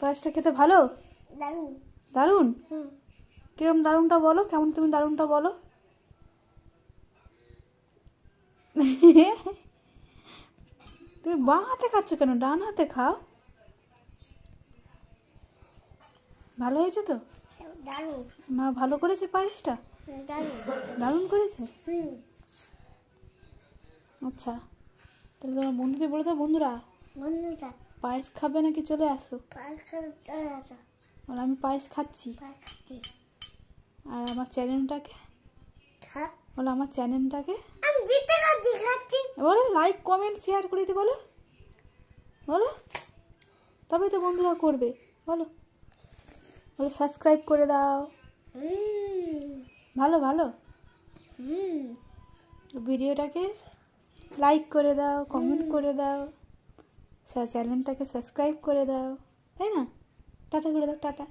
পায়েসটা খেতে ভালো? দারুণ। কিরম দারুণটা বলো, কেমন তুমি দারুণটা বলো। তুমি বাঁ হাতে খাচ্ছ কেন, ডান হাতে খাও। ভালো হয়েছে তো? মা ভালো করেছে পায়েসটা? দারুণ করেছে। আচ্ছা, তাহলে তোমার বন্ধুদের বলে দাও, বন্ধুরা পায়েস খাবে নাকি চলে আসো। আমি পায়েস খাচ্ছি। আর আমার চ্যানেলটাকে বলো, আমার চ্যানেলটাকে বলো লাইক কমেন্ট শেয়ার করে দিতে বলো। বলো, তবে তো বন্ধুরা করবে। বলো বলো সাবস্ক্রাইব করে দাও। ভালো ভালো। ভিডিওটাকে লাইক করে দাও, কমেন্ট করে দাও, চ্যানেলটাকে সাবস্ক্রাইব করে দাও, তাই না? টাটা করে দাও, টাটা।